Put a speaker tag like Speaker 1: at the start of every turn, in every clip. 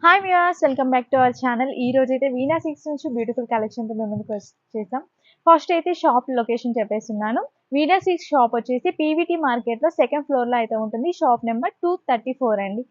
Speaker 1: Hi viewers, welcome back to our channel. ఈ రోజు అయితే వీణా సిక్స్ నుంచి బ్యూటిఫుల్ కలెక్షన్తో మేము ముందుకు వచ్చేసాం. ఫస్ట్ అయితే షాప్ లొకేషన్ చెప్పేస్తున్నాను. వీణా సిక్స్ షాప్ వచ్చేసి పీవీటీ మార్కెట్లో సెకండ్ ఫ్లోర్లో అయితే ఉంటుంది. షాప్ నెంబర్ 234 అండి.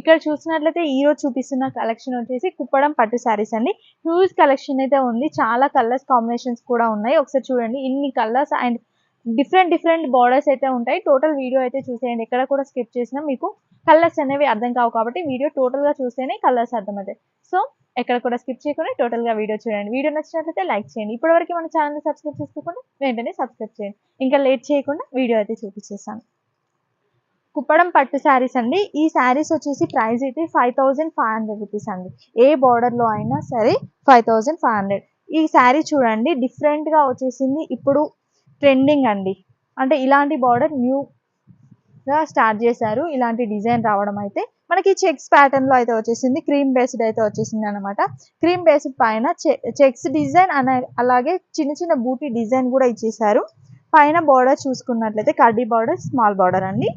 Speaker 1: ఇక్కడ చూసినట్లయితే ఈ రోజు చూపిస్తున్న కలెక్షన్ వచ్చేసి కుప్పడం పట్టు శారీస్ అండి. హ్యూజ్ కలెక్షన్ అయితే ఉంది. చాలా కలర్స్ కాంబినేషన్స్ కూడా ఉన్నాయి. ఒకసారి చూడండి, ఇన్ని కలర్స్ అండ్ డిఫరెంట్ బార్డర్స్ అయితే ఉంటాయి. టోటల్ వీడియో అయితే చూసేయండి, ఎక్కడ కూడా స్కిప్ చేసినా మీకు కలర్స్ అనేవి అర్థం కావు. కాబట్టి వీడియో టోటల్గా చూస్తేనే కలర్స్ అర్థమవుతాయి. సో ఎక్కడ కూడా స్కిప్ చేయకుండా టోటల్గా వీడియో చూడండి. వీడియో నచ్చినట్లయితే లైక్ చేయండి. ఇప్పటివరకు మన ఛానల్ని సబ్స్క్రైబ్ చేసుకోకుండా వెంటనే సబ్స్క్రైబ్ చేయండి. ఇంకా లేట్ చేయకుండా వీడియో అయితే చూపించేస్తాను. కుప్పడం పట్టు శారీస్ అండి. ఈ శారీస్ వచ్చేసి ప్రైస్ అయితే 5500 రూపీస్ అండి. ఏ బార్డర్లో అయినా సరే 5500. ఈ శారీ చూడండి, డిఫరెంట్గా వచ్చేసింది. ఇప్పుడు ట్రెండింగ్ అండి. అంటే ఇలాంటి బార్డర్ న్యూగా స్టార్ట్ చేశారు. ఇలాంటి డిజైన్ రావడం అయితే మనకి చెక్స్ ప్యాటర్న్లో అయితే వచ్చేసింది. క్రీమ్ బేస్డ్ అయితే వచ్చేసింది అనమాట. క్రీమ్ బేస్డ్ పైన చెక్స్ డిజైన్ అలాగే చిన్న చిన్న బూటీ డిజైన్ కూడా ఇచ్చేసారు. పైన బార్డర్ చూసుకున్నట్లయితే కడ్డీ బార్డర్, స్మాల్ బార్డర్ అండి.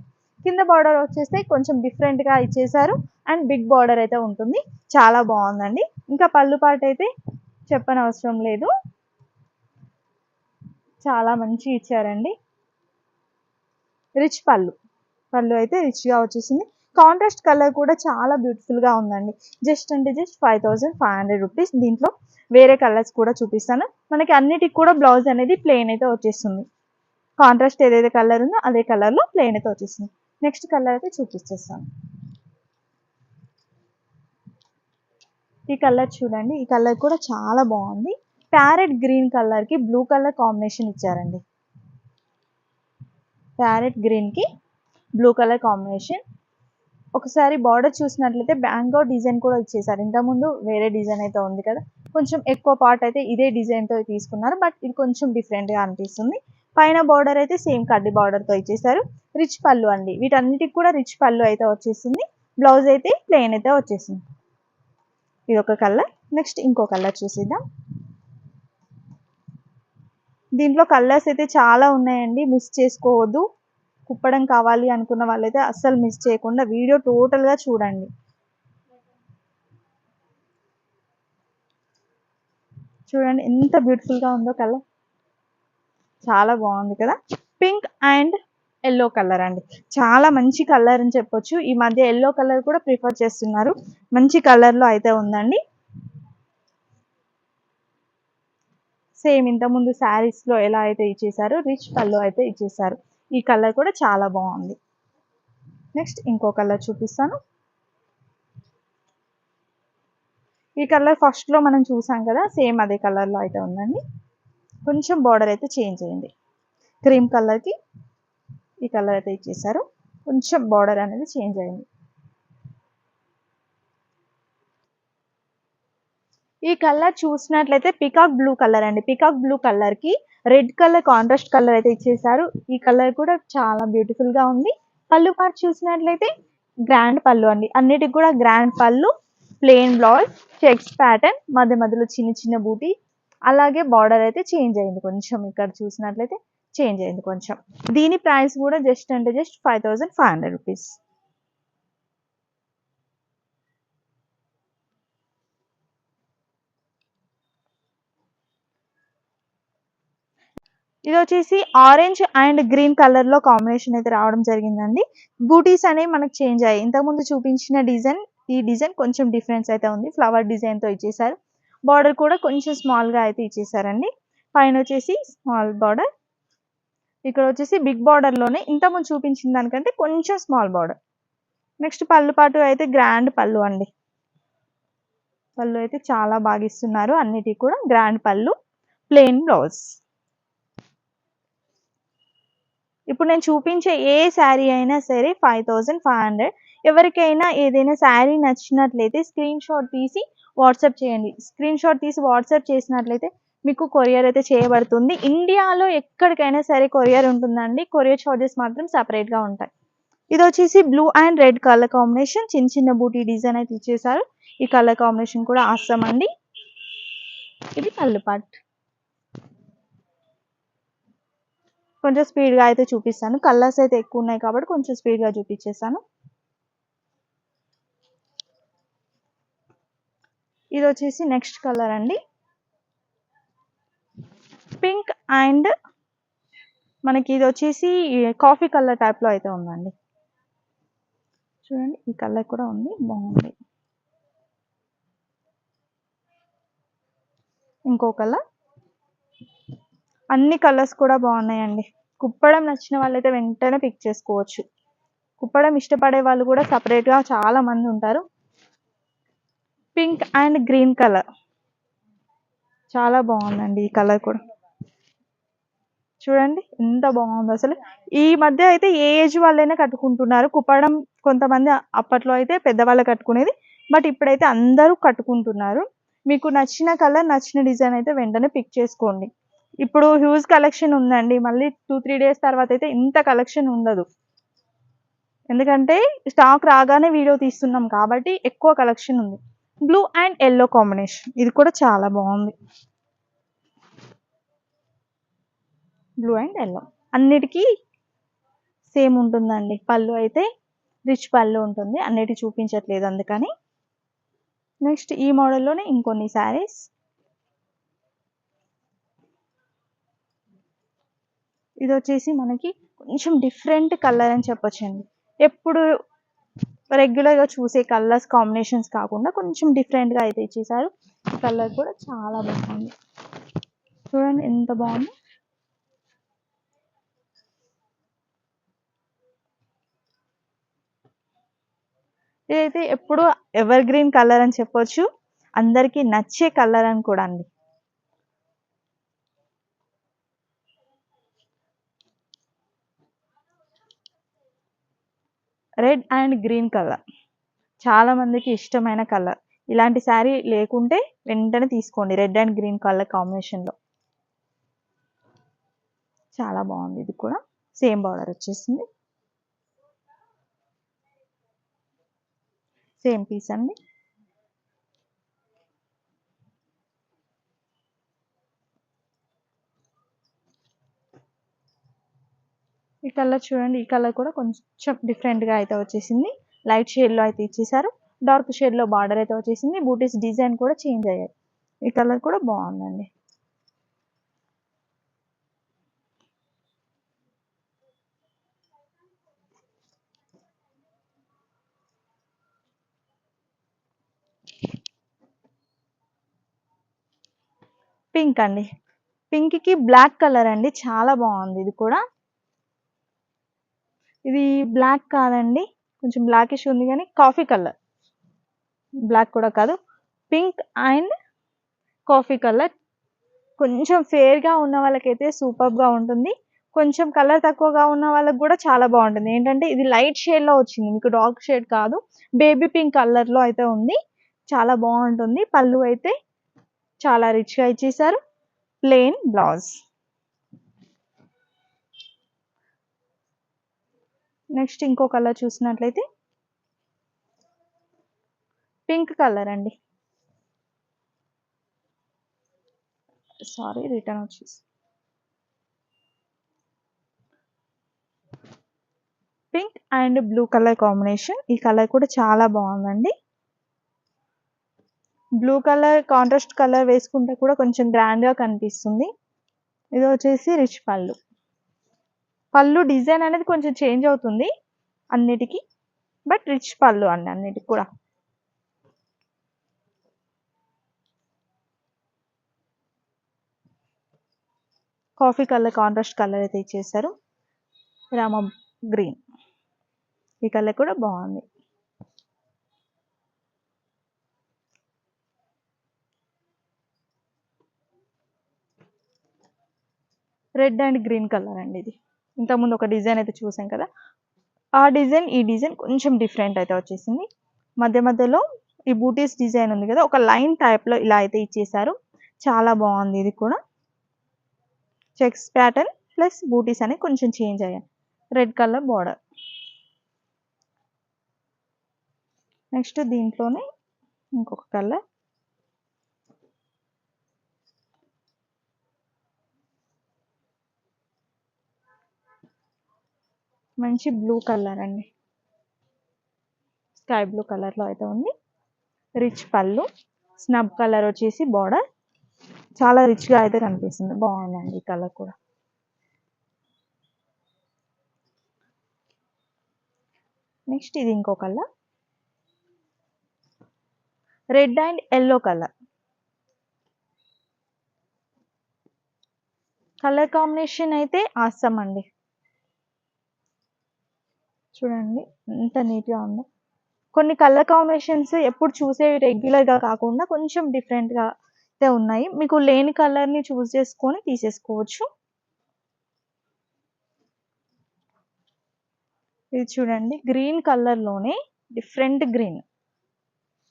Speaker 1: కింద బార్డర్ వచ్చేస్తే కొంచెం డిఫరెంట్గా ఇచ్చేసారు అండ్ బిగ్ బార్డర్ అయితే ఉంటుంది. చాలా బాగుందండి. ఇంకా పళ్ళు పాట అయితే చెప్పనవసరం లేదు, చాలా మంచి ఇచ్చారండి. రిచ్ పళ్ళు అయితే రిచ్గా వచ్చేసింది. కాంట్రాస్ట్ కలర్ కూడా చాలా బ్యూటిఫుల్గా ఉందండి. Just 5500 rupees. దీంట్లో వేరే కలర్స్ కూడా చూపిస్తాను. మనకి అన్నిటికి కూడా బ్లౌజ్ అనేది ప్లెయిన్ అయితే వచ్చేస్తుంది. కాంట్రాస్ట్ ఏదైతే కలర్ ఉందో అదే కలర్లో ప్లెయిన్ అయితే వచ్చేస్తుంది. నెక్స్ట్ కలర్ అయితే చూపించేస్తాను. ఈ కలర్ చూడండి, ఈ కలర్ కూడా చాలా బాగుంది. ప్యారెట్ గ్రీన్ కలర్కి బ్లూ కలర్ కాంబినేషన్ ఇచ్చారండి. ప్యారెట్ గ్రీన్కి బ్లూ కలర్ కాంబినేషన్. ఒకసారి బార్డర్ చూసినట్లయితే బ్యాంగో డిజైన్ కూడా ఇచ్చేసారు. ఇంతకుముందు వేరే డిజైన్ అయితే ఉంది కదా, కొంచెం ఎక్కువ పార్ట్ అయితే ఇదే డిజైన్తో తీసుకున్నారు. బట్ ఇది కొంచెం డిఫరెంట్గా అనిపిస్తుంది. పైన బార్డర్ అయితే సేమ్ కడ్డీ బార్డర్తో ఇచ్చేసారు. రిచ్ పళ్ళు అండి. వీటన్నిటికి కూడా రిచ్ పళ్ళు అయితే వచ్చేసింది. బ్లౌజ్ అయితే ప్లెయిన్ అయితే వచ్చేసింది. ఇది ఒక కలర్. నెక్స్ట్ ఇంకో కలర్ చూసిద్దాం. దీంట్లో కలర్స్ అయితే చాలా ఉన్నాయండి, మిస్ చేసుకోవద్దు. కుప్పడం కావాలి అనుకున్న వాళ్ళైతే అస్సలు మిస్ చేయకుండా వీడియో టోటల్గా చూడండి. చూడండి ఎంత బ్యూటిఫుల్గా ఉందో కలర్, చాలా బాగుంది కదా. పింక్ అండ్ ఎల్లో కలర్ అండి. చాలా మంచి కలర్ అని చెప్పొచ్చు. ఈ మధ్య ఎల్లో కలర్ కూడా ప్రిఫర్ చేస్తున్నారు. మంచి కలర్లో అయితే ఉందండి. సేమ్ ఇంతకుముందు శారీస్లో ఎలా అయితే ఇచ్చేసారో రిచ్ పళ్ళు అయితే ఇచ్చేసారు. ఈ కలర్ కూడా చాలా బాగుంది. నెక్స్ట్ ఇంకో కలర్ చూపిస్తాను. ఈ కలర్ ఫస్ట్లో మనం చూసాం కదా, సేమ్ అదే కలర్లో అయితే ఉందండి. కొంచెం బార్డర్ అయితే చేంజ్ అయింది. క్రీమ్ కలర్కి ఈ కలర్ అయితే ఇచ్చేసారు. కొంచెం బార్డర్ అనేది చేంజ్ అయింది. ఈ కలర్ చూసినట్లయితే పికాక్ బ్లూ కలర్ అండి. పికాక్ బ్లూ కలర్కి రెడ్ కలర్ కాంట్రాస్ట్ కలర్ అయితే ఇచ్చేసారు. ఈ కలర్ కూడా చాలా బ్యూటిఫుల్గా ఉంది. పళ్ళు పార్ట్ చూసినట్లయితే గ్రాండ్ పళ్ళు అండి. అన్నిటికి కూడా గ్రాండ్ పళ్ళు, ప్లెయిన్ బ్లౌజ్, చెక్స్ ప్యాటర్న్, మధ్య మధ్యలో చిన్న చిన్న బూటీ, అలాగే బార్డర్ అయితే చేంజ్ అయింది కొంచెం. ఇక్కడ చూసినట్లయితే చేంజ్ అయింది కొంచెం. దీని ప్రైస్ కూడా జస్ట్ 5500 రూపీస్. ఇది వచ్చేసి ఆరెంజ్ అండ్ గ్రీన్ కలర్లో కాంబినేషన్ అయితే రావడం జరిగిందండి. బూటీస్ అనేవి మనకు చేంజ్ అయ్యాయి. ఇంతకుముందు చూపించిన డిజైన్, ఈ డిజైన్ కొంచెం డిఫరెన్స్ అయితే ఉంది. ఫ్లవర్ డిజైన్తో ఇచ్చేసారు. బార్డర్ కూడా కొంచెం స్మాల్గా అయితే ఇచ్చేసారండి. పైన వచ్చేసి స్మాల్ బార్డర్, ఇక్కడ వచ్చేసి బిగ్ బార్డర్లోనే ఇంతకుముందు చూపించిన దానికంటే కొంచెం స్మాల్ బార్డర్. నెక్స్ట్ పళ్ళు పాటు అయితే గ్రాండ్ పళ్ళు అండి. పళ్ళు అయితే చాలా బాగా ఇస్తున్నారు. అన్నిటికీ కూడా గ్రాండ్ పళ్ళు, ప్లెయిన్ బ్లౌజ్. ఇప్పుడు నేను చూపించే ఏ శారీ అయినా సరే 5500. ఎవరికైనా ఏదైనా శారీ నచ్చినట్లయితే స్క్రీన్ షాట్ తీసి వాట్సాప్ చేయండి. స్క్రీన్ షాట్ తీసి వాట్సాప్ చేసినట్లయితే మీకు కొరియర్ అయితే చేయబడుతుంది. ఇండియాలో ఎక్కడికైనా సరే కొరియర్ ఉంటుందండి. కొరియర్ చార్జెస్ మాత్రం సపరేట్గా ఉంటాయి. ఇది వచ్చేసి blue and red colour combination. చిన్న చిన్న బూటీ డిజైన్ అయితే ఇచ్చేసారు. ఈ కలర్ కాంబినేషన్ కూడా ఆసమ్ అండి. ఇది పళ్ళు పార్ట్. కొంచెం స్పీడ్గా అయితే చూపిస్తాను. కలర్స్ అయితే ఎక్కువ ఉన్నాయి కాబట్టి కొంచెం స్పీడ్గా చూపించేస్తాను. ఇది వచ్చేసి నెక్స్ట్ కలర్ అండి, పింక్ అండ్ మనకి ఇది వచ్చేసి కాఫీ కలర్ టైప్ లో అయితే ఉందండి. చూడండి ఈ కలర్ కూడా ఉంది, బాగుంది. ఇంకో కలర్, అన్ని కలర్స్ కూడా బాగున్నాయండి. కుప్పడం నచ్చిన వాళ్ళైతే వెంటనే పిక్ చేసుకోవచ్చు. కుప్పడం ఇష్టపడే వాళ్ళు కూడా సపరేట్ గా చాలా మంది ఉంటారు. పింక్ అండ్ గ్రీన్ కలర్ చాలా బాగుందండి. ఈ కలర్ కూడా చూడండి ఎంత బాగుందో అసలు. ఈ మధ్య అయితే ఏ ఏజ్ వాళ్ళైనా కట్టుకుంటున్నారు కుప్పడం. కొంతమంది అప్పట్లో అయితే పెద్దవాళ్ళు కట్టుకునేది, బట్ ఇప్పుడైతే అందరూ కట్టుకుంటున్నారు. మీకు నచ్చిన కలర్ నచ్చిన డిజైన్ అయితే వెంటనే పిక్ చేసుకోండి. ఇప్పుడు హ్యూజ్ కలెక్షన్ ఉందండి, మళ్ళీ 2-3 డేస్ తర్వాత అయితే ఇంత కలెక్షన్ ఉండదు. ఎందుకంటే స్టాక్ రాగానే వీడియో తీస్తున్నాం కాబట్టి ఎక్కువ కలెక్షన్ ఉంది. బ్లూ అండ్ ఎల్లో కాంబినేషన్, ఇది కూడా చాలా బాగుంది. బ్లూ అండ్ ఎల్లో అన్నిటికీ సేమ్ ఉంటుందండి. పళ్ళు అయితే రిచ్ పళ్ళు ఉంటుంది, అన్నిటి చూపించట్లేదు అందుకని. నెక్స్ట్ ఈ మోడల్లోనే ఇంకొన్ని శారీస్. ఇది వచ్చేసి మనకి కొంచెం డిఫరెంట్ కలర్ అని చెప్పొచ్చండి. ఎప్పుడు రెగ్యులర్గా చూసే కలర్స్ కాంబినేషన్స్ కాకుండా కొంచెం డిఫరెంట్గా అయితే ఇచ్చేసారు. కలర్ కూడా చాలా బాగుంది, చూడండి ఎంత బాగుంది. ఇదైతే ఎప్పుడు ఎవర్ గ్రీన్ కలర్ అని చెప్పొచ్చు, అందరికీ నచ్చే కలర్ అని కూడా అండి. రెడ్ అండ్ గ్రీన్ కలర్ చాలా మందికి ఇష్టమైన కలర్. ఇలాంటి శారీ లేకుంటే వెంటనే తీసుకోండి, రెడ్ అండ్ గ్రీన్ కలర్ కాంబినేషన్లో చాలా బాగుంది. ఇది కూడా సేమ్ బార్డర్ వచ్చేసింది, సేమ్ పీస్ అండి. ఈ కలర్ చూడండి, ఈ కలర్ కూడా కొంచెం డిఫరెంట్గా అయితే వచ్చేసింది. లైట్ షేడ్లో అయితే ఇచ్చేసారు, డార్క్ షేడ్లో బార్డర్ అయితే వచ్చేసింది. బూటీస్ డిజైన్ కూడా చేంజ్ అయ్యాయి. ఈ కలర్ కూడా బాగుందండి. పింక్ అండి, పింక్ కి బ్లాక్ కలర్ అండి, చాలా బాగుంది. ఇది కూడా ఇది బ్లాక్ కాదండి, కొంచెం బ్లాకిష్ ఉంది కానీ కాఫీ కలర్, బ్లాక్ కూడా కాదు, పింక్ అండ్ కాఫీ కలర్. కొంచెం ఫేర్గా ఉన్న వాళ్ళకైతే సూపర్గా ఉంటుంది. కొంచెం కలర్ తక్కువగా ఉన్న వాళ్ళకి కూడా చాలా బాగుంటుంది. ఏంటంటే ఇది లైట్ షేడ్లో వచ్చింది, మీకు డార్క్ షేడ్ కాదు, బేబీ పింక్ కలర్లో అయితే ఉంది. చాలా బాగుంటుంది. పళ్ళు అయితే చాలా రిచ్గా ఇచ్చేసారు, ప్లెయిన్ బ్లౌజ్. నెక్స్ట్ ఇంకో కలర్ చూసినట్లయితే పింక్ కలర్ అండి, సారీ రిటర్న్ వచ్చేసి pink and blue colour combination. ఈ కలర్ కూడా చాలా బాగుందండి. బ్లూ కలర్ కాంట్రాస్ట్ కలర్ వేసుకుంటే కూడా కొంచెం గ్రాండ్గా కనిపిస్తుంది. ఇది వచ్చేసి రిచ్ పళ్ళు. పళ్ళు డిజైన్ అనేది కొంచెం చేంజ్ అవుతుంది అన్నిటికీ, బట్ రిచ్ పళ్ళు అండి అన్నిటికి కూడా. కాఫీ కలర్ కాంట్రాస్ట్ కలర్ అయితే ఇచ్చేసారు, రామ గ్రీన్. ఈ కలర్ కూడా బాగుంది. రెడ్ అండ్ గ్రీన్ కలర్ అండి. ఇది ఇంతకుముందు ఒక డిజైన్ అయితే చూసాం కదా, ఆ డిజైన్ ఈ డిజైన్ కొంచెం డిఫరెంట్ అయితే వచ్చేసింది. మధ్య మధ్యలో ఈ బూటీస్ డిజైన్ ఉంది కదా, ఒక లైన్ టైప్లో ఇలా అయితే ఇచ్చేసారు, చాలా బాగుంది. ఇది కూడా చెక్స్ ప్యాటర్న్ ప్లస్ బూటీస్ అనేవి కొంచెం చేంజ్ అయ్యాయి. Red colour border. నెక్స్ట్ దీంట్లోనే ఇంకొక కలర్, మంచి బ్లూ కలర్ అండి, స్కై బ్లూ కలర్లో అయితే ఉంది. రిచ్ పళ్ళు, స్నబ్ కలర్ వచ్చేసి బార్డర్ చాలా రిచ్గా అయితే కనిపిస్తుంది. బాగుందండి ఈ కలర్ కూడా. నెక్స్ట్ ఇది ఇంకో colour, red and yellow colour. Colour combination అయితే ఆసమ్ అండి. చూడండి ఎంత నీట్గా ఉందో. కొన్ని కలర్ కాంబినేషన్స్ ఎప్పుడు చూసే రెగ్యులర్గా కాకుండా కొంచెం డిఫరెంట్గా అయితే ఉన్నాయి. మీకు లేని కలర్ని చూస్ చేసుకొని తీసేసుకోవచ్చు. ఇది చూడండి గ్రీన్ కలర్లోనే డిఫరెంట్ గ్రీన్,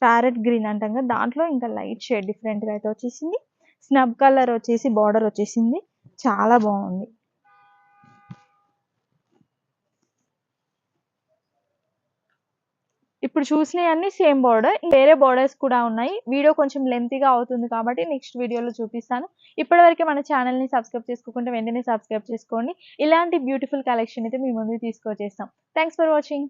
Speaker 1: ప్యారెట్ గ్రీన్ అంటాం కదా, దాంట్లో ఇంకా లైట్ షేడ్ డిఫరెంట్గా అయితే వచ్చేసింది. స్నబ్ కలర్ వచ్చేసి బార్డర్ వచ్చేసింది, చాలా బాగుంది. ఇప్పుడు చూసినవన్నీ సేమ్ బార్డర్, వేరే బార్డర్స్ కూడా ఉన్నాయి. వీడియో కొంచెం లెంతీగా అవుతుంది కాబట్టి నెక్స్ట్ వీడియోలో చూపిస్తాను. ఇప్పటివరకు మన ఛానల్ని సబ్స్క్రైబ్ చేసుకోకుంటే వెంటనే సబ్స్క్రైబ్ చేసుకోండి. ఇలాంటి బ్యూటిఫుల్ కలెక్షన్ అయితే మీ ముందుకు తీసుకొచ్చేస్తాం. Thanks for watching.